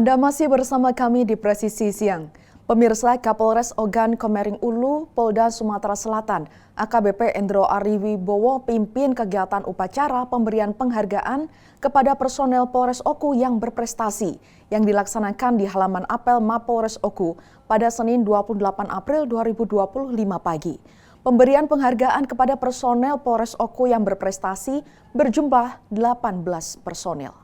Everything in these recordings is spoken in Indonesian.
Anda masih bersama kami di Presisi Siang. Pemirsa, Kapolres Ogan Komering Ulu, Polda Sumatera Selatan, AKBP Endro Ariwibowo pimpin kegiatan upacara pemberian penghargaan kepada personel Polres Oku yang berprestasi yang dilaksanakan di halaman apel Mapolres Oku pada Senin 28 April 2025 pagi. Pemberian penghargaan kepada personel Polres Oku yang berprestasi berjumlah 18 personel.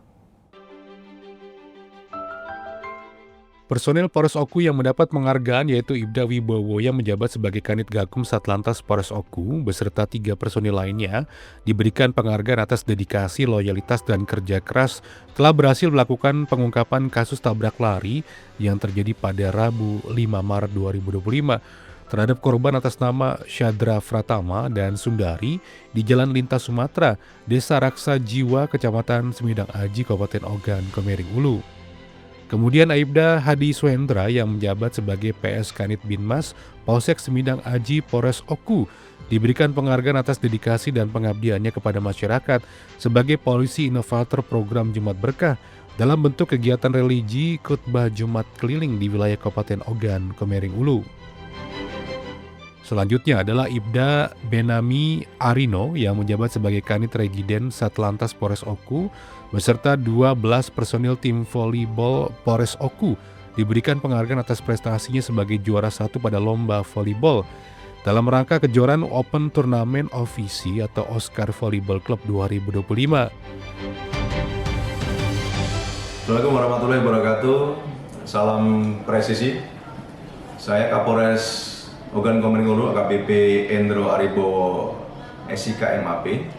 Personel Polres Oku yang mendapat penghargaan yaitu Ibda Wibowo yang menjabat sebagai Kanit Gakum Satlantas Polres Oku beserta 3 personil lainnya diberikan penghargaan atas dedikasi, loyalitas, dan kerja keras telah berhasil melakukan pengungkapan kasus tabrak lari yang terjadi pada Rabu 5 Maret 2025 terhadap korban atas nama Syadra Pratama dan Sundari di Jalan Lintas Sumatera, Desa Raksa Jiwa, Kecamatan Semidang Aji, Kabupaten Ogan Komering Ulu. Kemudian Aibda Hadi Suhendra yang menjabat sebagai PS Kanit Binmas Polsek Semidang Aji Polres Oku diberikan penghargaan atas dedikasi dan pengabdiannya kepada masyarakat sebagai polisi inovator program Jumat Berkah dalam bentuk kegiatan religi khutbah Jumat keliling di wilayah Kabupaten Ogan Komering Ulu. Selanjutnya adalah Ibda Benami Arino yang menjabat sebagai Kanit Regiden Satlantas Polres Oku beserta 12 personil tim volleyball Polres Oku diberikan penghargaan atas prestasinya sebagai juara 1 pada lomba volleyball dalam rangka kejuaraan Open Turnamen OVC atau Oscar Volleyball Club 2025. Assalamualaikum warahmatullahi wabarakatuh. Salam presisi. Saya Kapolres Ogan Komering Ulu AKBP Endro Ariwibowo SIK MAP.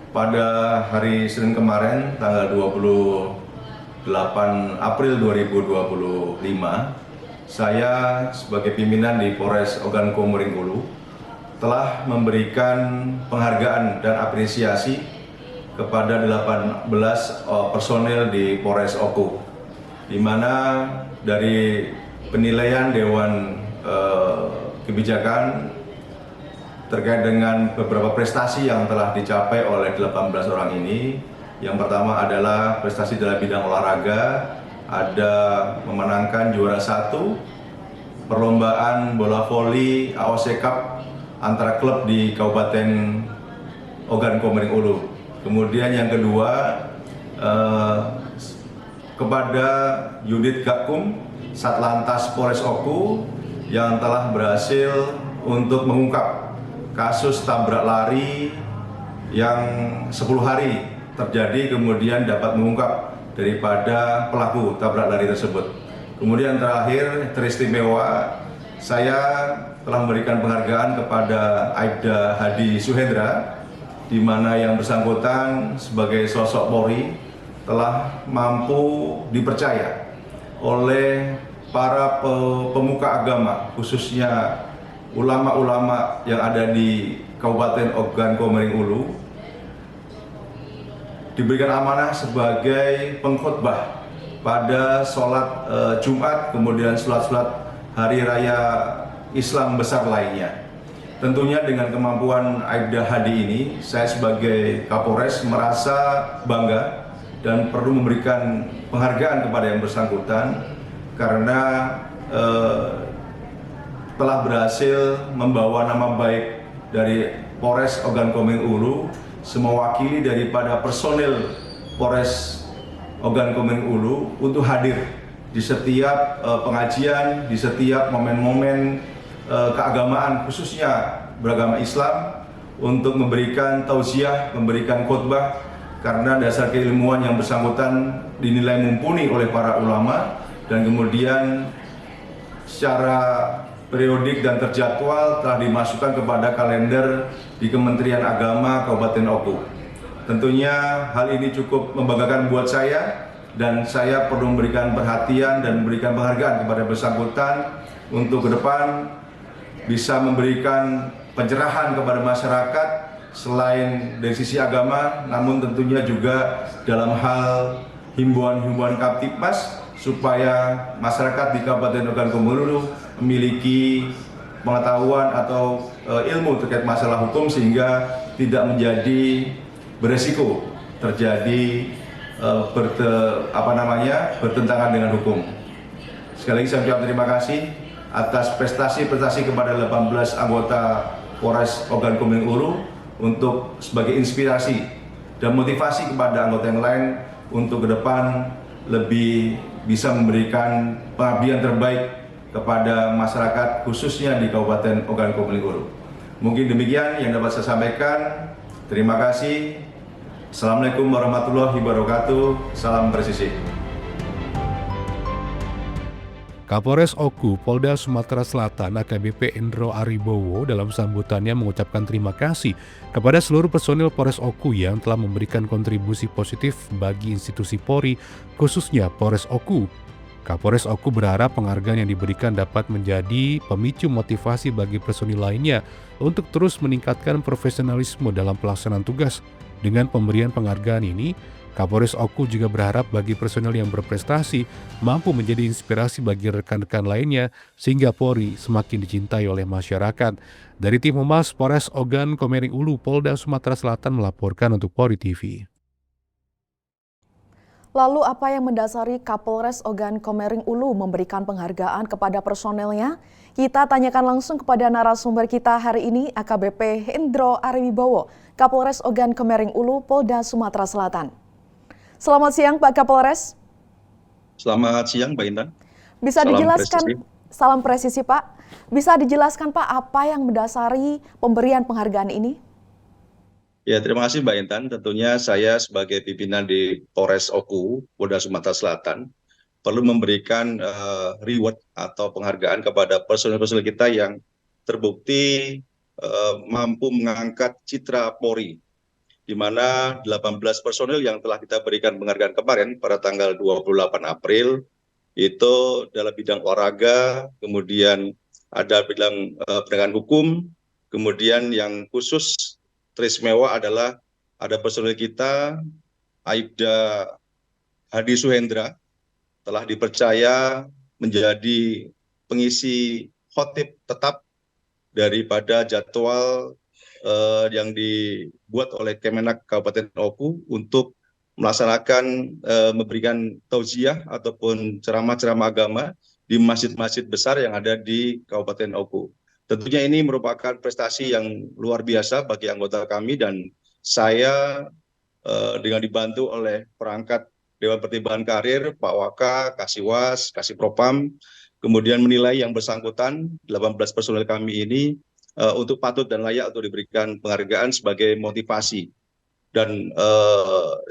Pada hari Senin kemarin tanggal 28 April 2025, saya sebagai pimpinan di Polres Ogan Komering Ulu telah memberikan penghargaan dan apresiasi kepada 18 personel di Polres Oku, di mana dari penilaian Dewan Kebijakan terkait dengan beberapa prestasi yang telah dicapai oleh 18 orang ini. Yang pertama adalah prestasi dalam bidang olahraga, ada memenangkan juara 1 perlombaan bola voli AOC Cup antara klub di Kabupaten Ogan Komering Ulu. Kemudian yang kedua kepada Yudit Gakum Satlantas Polres Oku yang telah berhasil untuk mengungkap kasus tabrak lari yang 10 hari terjadi, kemudian dapat mengungkap daripada pelaku tabrak lari tersebut. Kemudian terakhir, teristimewa, saya telah memberikan penghargaan kepada Aibda Hadi Suhendra, di mana yang bersangkutan sebagai sosok Polri telah mampu dipercaya oleh para pemuka agama, khususnya ulama-ulama yang ada di Kabupaten Ogan Komering Ulu, diberikan amanah sebagai pengkhotbah pada sholat Jumat, kemudian sholat hari raya Islam besar lainnya. Tentunya dengan kemampuan Aibda Hadi ini, saya sebagai Kapolres merasa bangga dan perlu memberikan penghargaan kepada yang bersangkutan karena telah berhasil membawa nama baik dari Polres Ogan Komering Ulu, mewakili daripada personil Polres Ogan Komering Ulu untuk hadir di setiap pengajian, di setiap momen-momen keagamaan, khususnya beragama Islam, untuk memberikan tausiah, memberikan khutbah, karena dasar keilmuan yang bersangkutan dinilai mumpuni oleh para ulama, dan kemudian secara periodik dan terjadwal telah dimasukkan kepada kalender di Kementerian Agama Kabupaten Oku. Tentunya hal ini cukup membanggakan buat saya, dan saya perlu memberikan perhatian dan memberikan penghargaan kepada bersangkutan untuk ke depan bisa memberikan pencerahan kepada masyarakat selain dari sisi agama, namun tentunya juga dalam hal himbauan-himbauan Kaptipmas supaya masyarakat di Kabupaten Ogan Komering Ulu memiliki pengetahuan atau ilmu terkait masalah hukum sehingga tidak menjadi beresiko terjadi bertentangan dengan hukum. Sekali lagi saya ucapkan terima kasih atas prestasi-prestasi kepada 18 anggota Polres Ogan Komering Ulu untuk sebagai inspirasi dan motivasi kepada anggota yang lain untuk ke depan lebih bisa memberikan pengabdian terbaik kepada masyarakat khususnya di Kabupaten Ogan Komering Ulu. Mungkin demikian yang dapat saya sampaikan. Terima kasih. Assalamualaikum warahmatullahi wabarakatuh. Salam presisi. Kapolres Oku Polda Sumatera Selatan AKBP Endro Aribowo dalam sambutannya mengucapkan terima kasih kepada seluruh personil Polres Oku yang telah memberikan kontribusi positif bagi institusi Polri, khususnya Polres Oku. Kapolres Oku berharap penghargaan yang diberikan dapat menjadi pemicu motivasi bagi personil lainnya untuk terus meningkatkan profesionalisme dalam pelaksanaan tugas. Dengan pemberian penghargaan ini, Kapolres Oku juga berharap bagi personel yang berprestasi mampu menjadi inspirasi bagi rekan-rekan lainnya sehingga Polri semakin dicintai oleh masyarakat. Dari tim Humas Polres Ogan Komering Ulu, Polda Sumatera Selatan melaporkan untuk Polri TV. Lalu apa yang mendasari Kapolres Ogan Komering Ulu memberikan penghargaan kepada personelnya? Kita tanyakan langsung kepada narasumber kita hari ini, AKBP Endro Ariwibowo, Kapolres Ogan Komering Ulu, Polda Sumatera Selatan. Selamat siang Pak Kapolres. Selamat siang Mbak Intan. Bisa Salam dijelaskan, presisi. salam presisi Pak. Bisa dijelaskan Pak apa yang mendasari pemberian penghargaan ini? Ya, terima kasih Mbak Intan. Tentunya saya sebagai pimpinan di Polres Oku, Polda Sumatera Selatan, perlu memberikan reward atau penghargaan kepada personel-personel kita yang terbukti mampu mengangkat citra Polri, di mana 18 personil yang telah kita berikan penghargaan kemarin pada tanggal 28 April, itu dalam bidang olahraga, kemudian ada bidang penegakan hukum, kemudian yang khusus teristimewa adalah ada personil kita, Aibda Hadi Suhendra, telah dipercaya menjadi pengisi khotib tetap daripada jadwal yang dibuat oleh Kemenak Kabupaten Oku untuk melaksanakan memberikan tausiah ataupun ceramah-ceramah agama di masjid-masjid besar yang ada di Kabupaten Oku. Tentunya ini merupakan prestasi yang luar biasa bagi anggota kami, dan saya dengan dibantu oleh perangkat Dewan Pertimbangan Karir, Pak Waka, Kasiwas, Kasipropam, kemudian menilai yang bersangkutan 18 personel kami ini untuk patut dan layak untuk diberikan penghargaan sebagai motivasi dan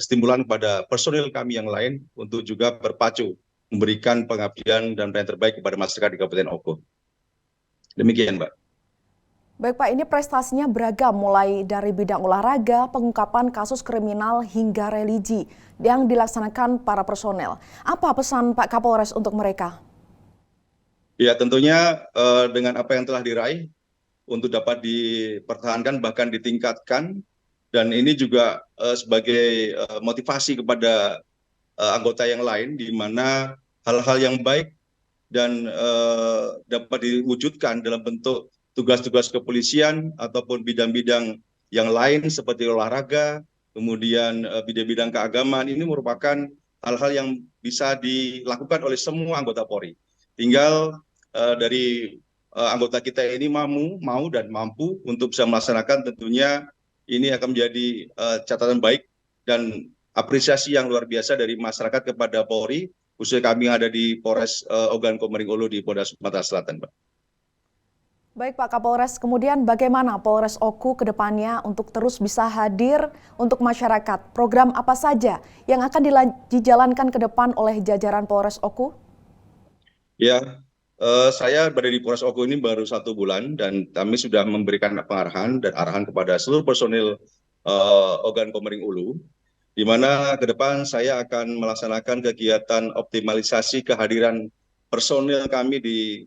stimulan pada personil kami yang lain untuk juga berpacu memberikan pengabdian dan pelayanan terbaik kepada masyarakat di Kabupaten Oku. Demikian, Mbak. Baik Pak, ini prestasinya beragam mulai dari bidang olahraga, pengungkapan kasus kriminal hingga religi yang dilaksanakan para personel. Apa pesan Pak Kapolres untuk mereka? Ya, tentunya dengan apa yang telah diraih untuk dapat dipertahankan bahkan ditingkatkan, dan ini juga sebagai motivasi kepada anggota yang lain, di mana hal-hal yang baik dan dapat diwujudkan dalam bentuk tugas-tugas kepolisian ataupun bidang-bidang yang lain seperti olahraga, kemudian bidang-bidang keagamaan, ini merupakan hal-hal yang bisa dilakukan oleh semua anggota Polri. Tinggal dari anggota kita ini mau dan mampu untuk bisa melaksanakan, tentunya ini akan menjadi catatan baik dan apresiasi yang luar biasa dari masyarakat kepada Polri, khususnya kami yang ada di Polres Ogan Komering Ulu di Polda Sumatera Selatan, Pak. Baik Pak Kapolres, kemudian bagaimana Polres Oku ke depannya untuk terus bisa hadir untuk masyarakat? Program apa saja yang akan dijalankan ke depan oleh jajaran Polres Oku? Ya, saya berada di Polres Oku ini baru 1 bulan, dan kami sudah memberikan pengarahan dan arahan kepada seluruh personil Ogan Komering Ulu, di mana ke depan saya akan melaksanakan kegiatan optimalisasi kehadiran personil kami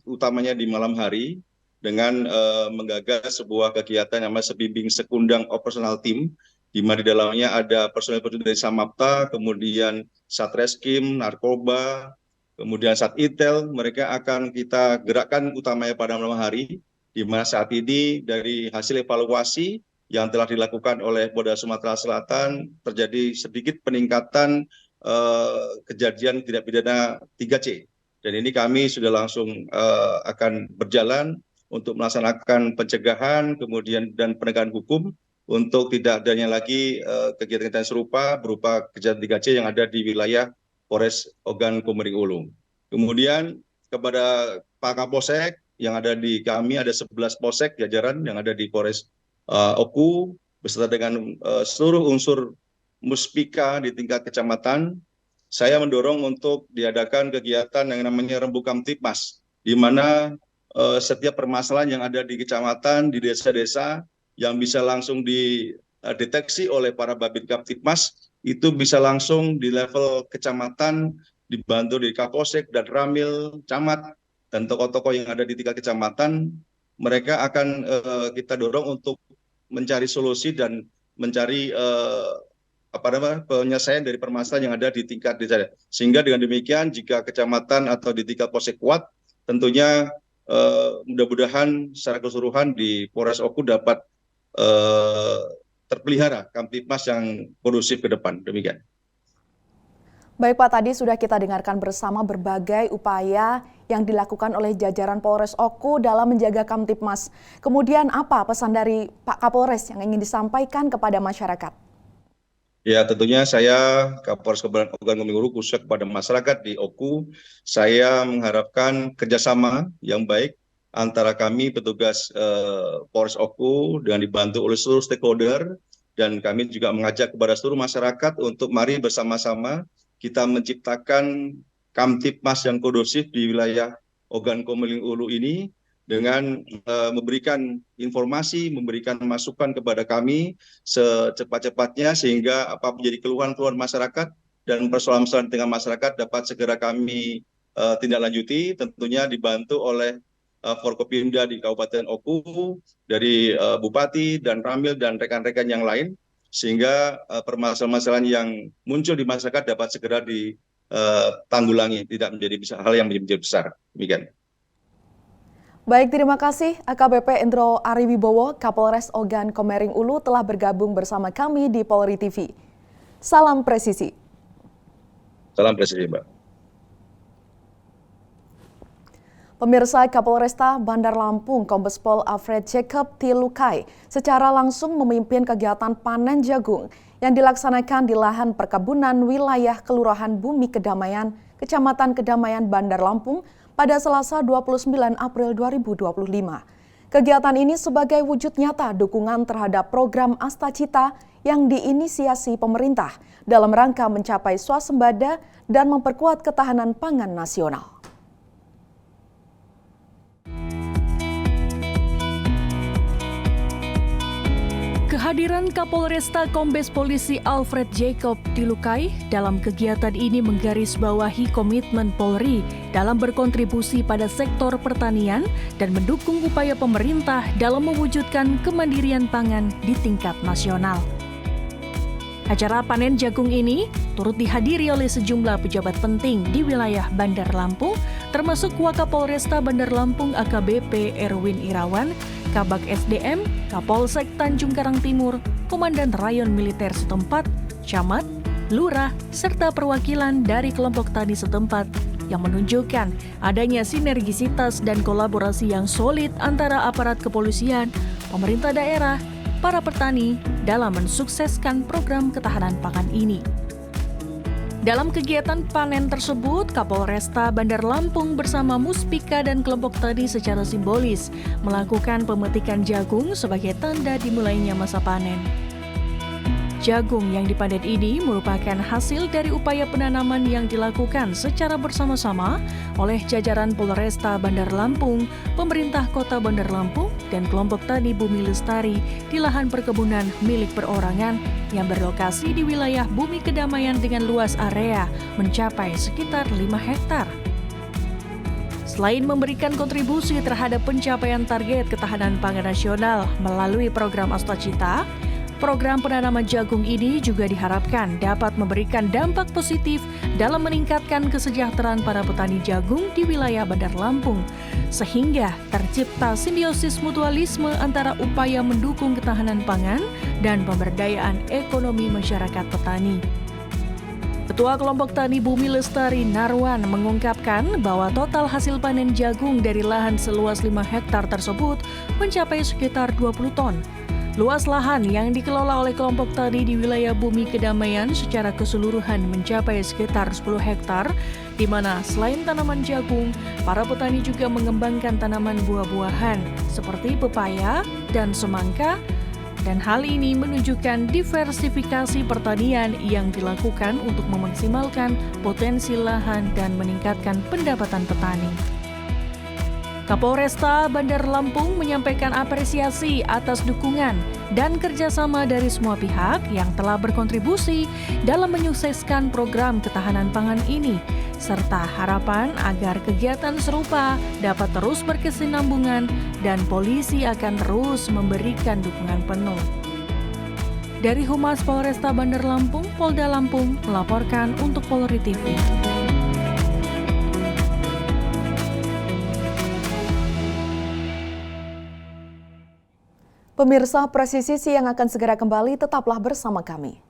utamanya di malam hari, dengan menggagas sebuah kegiatan yang namanya Sebimbing Sekundang Operational Team, di mana di dalamnya ada personil-personil dari Samapta, kemudian Satreskrim, Narkoba, kemudian Sat-Intel. Mereka akan kita gerakkan utamanya pada malam hari, di mana saat ini dari hasil evaluasi yang telah dilakukan oleh Polda Sumatera Selatan terjadi sedikit peningkatan kejadian tindak pidana 3C. Dan ini kami sudah langsung akan berjalan untuk melaksanakan pencegahan, kemudian dan penegakan hukum untuk tidak adanya lagi kegiatan-kegiatan serupa berupa kejahatan 3C yang ada di wilayah Polres Ogan Komering Ulu. Kemudian kepada Pak Kapolsek yang ada di kami ada 11 polsek jajaran yang ada di Polres Oku beserta dengan seluruh unsur muspika di tingkat kecamatan. Saya mendorong untuk diadakan kegiatan yang namanya Rembu Kamtipmas, di mana setiap permasalahan yang ada di kecamatan, di desa-desa, yang bisa langsung dideteksi oleh para Babin Kamtipmas, itu bisa langsung di level kecamatan, dibantu di Kapolsek dan Ramil, Camat, dan tokoh-tokoh yang ada di tingkat kecamatan. Mereka akan kita dorong untuk mencari solusi dan mencari penyelesaian dari permasalahan yang ada di tingkat desa. Sehingga dengan demikian jika kecamatan atau di tingkat polsek kuat, tentunya mudah-mudahan secara keseluruhan di Polres Oku dapat terpelihara Kamtipmas yang kondusif ke depan. Demikian. Baik Pak, tadi sudah kita dengarkan bersama berbagai upaya yang dilakukan oleh jajaran Polres Oku dalam menjaga Kamtipmas. Kemudian apa pesan dari Pak Kapolres yang ingin disampaikan kepada masyarakat? Ya, tentunya saya Kapolres Ogan Komering Ulu khususnya kepada masyarakat di Oku, saya mengharapkan kerjasama yang baik antara kami petugas Polres Oku dengan dibantu oleh seluruh stakeholder, dan kami juga mengajak kepada seluruh masyarakat untuk mari bersama-sama kita menciptakan Kamtipmas yang kondusif di wilayah Ogan Komering Ulu ini dengan memberikan informasi, memberikan masukan kepada kami secepat-cepatnya sehingga apa menjadi keluhan-keluhan masyarakat dan persoalan-persoalan dengan masyarakat dapat segera kami tindak lanjuti, tentunya dibantu oleh Forkopimda di Kabupaten Oku, dari Bupati dan Ramil dan rekan-rekan yang lain, sehingga permasalahan-permasalahan yang muncul di masyarakat dapat segera ditanggulangi, tidak menjadi hal yang menjadi besar. Demikian. Baik, terima kasih AKBP Endro Ariwibowo, Kapolres Ogan Komering Ulu telah bergabung bersama kami di Polri TV. Salam presisi. Salam presisi, Mbak. Pemirsa, Kapolresta Bandar Lampung Kombes Pol Alfred Jacob Tilukai secara langsung memimpin kegiatan panen jagung yang dilaksanakan di lahan perkebunan wilayah Kelurahan Bumi Kedamaian, Kecamatan Kedamaian, Bandar Lampung pada Selasa 29 April 2025. Kegiatan ini sebagai wujud nyata dukungan terhadap program Astacita yang diinisiasi pemerintah dalam rangka mencapai swasembada dan memperkuat ketahanan pangan nasional. Kehadiran Kapolresta Kombes Polisi Alfred Jacob Tilukai dalam kegiatan ini menggarisbawahi komitmen Polri dalam berkontribusi pada sektor pertanian dan mendukung upaya pemerintah dalam mewujudkan kemandirian pangan di tingkat nasional. Acara panen jagung ini turut dihadiri oleh sejumlah pejabat penting di wilayah Bandar Lampung, termasuk Wakapolresta Bandar Lampung AKBP Erwin Irawan, Kabag SDM, Kapolsek Tanjung Karang Timur, Komandan Rayon Militer setempat, Camat, Lurah, serta perwakilan dari kelompok tani setempat yang menunjukkan adanya sinergisitas dan kolaborasi yang solid antara aparat kepolisian, pemerintah daerah, para petani dalam mensukseskan program ketahanan pangan ini. Dalam kegiatan panen tersebut, Kapolresta Bandar Lampung bersama Muspika dan kelompok tani secara simbolis melakukan pemetikan jagung sebagai tanda dimulainya masa panen. Jagung yang dipanen ini merupakan hasil dari upaya penanaman yang dilakukan secara bersama-sama oleh jajaran Polresta Bandar Lampung, pemerintah Kota Bandar Lampung, dan kelompok tani Bumi Lestari di lahan perkebunan milik perorangan yang berlokasi di wilayah Bumi Kedamaian dengan luas area mencapai sekitar 5 hektar. Selain memberikan kontribusi terhadap pencapaian target ketahanan pangan nasional melalui program Astacita, program penanaman jagung ini juga diharapkan dapat memberikan dampak positif dalam meningkatkan kesejahteraan para petani jagung di wilayah Bandar Lampung, sehingga tercipta simbiosis mutualisme antara upaya mendukung ketahanan pangan dan pemberdayaan ekonomi masyarakat petani. Ketua Kelompok Tani Bumi Lestari Narwan mengungkapkan bahwa total hasil panen jagung dari lahan seluas 5 hektar tersebut mencapai sekitar 20 ton. Luas lahan yang dikelola oleh kelompok tani di wilayah Bumi Kedamaian secara keseluruhan mencapai sekitar 10 hektar, di mana selain tanaman jagung, para petani juga mengembangkan tanaman buah-buahan seperti pepaya dan semangka, dan hal ini menunjukkan diversifikasi pertanian yang dilakukan untuk memaksimalkan potensi lahan dan meningkatkan pendapatan petani. Kapolresta Bandar Lampung menyampaikan apresiasi atas dukungan dan kerjasama dari semua pihak yang telah berkontribusi dalam menyukseskan program ketahanan pangan ini, serta harapan agar kegiatan serupa dapat terus berkesinambungan dan polisi akan terus memberikan dukungan penuh. Dari Humas Polresta Bandar Lampung, Polda Lampung melaporkan untuk Polri TV. Pemirsa Presisi Siang akan segera kembali, tetaplah bersama kami.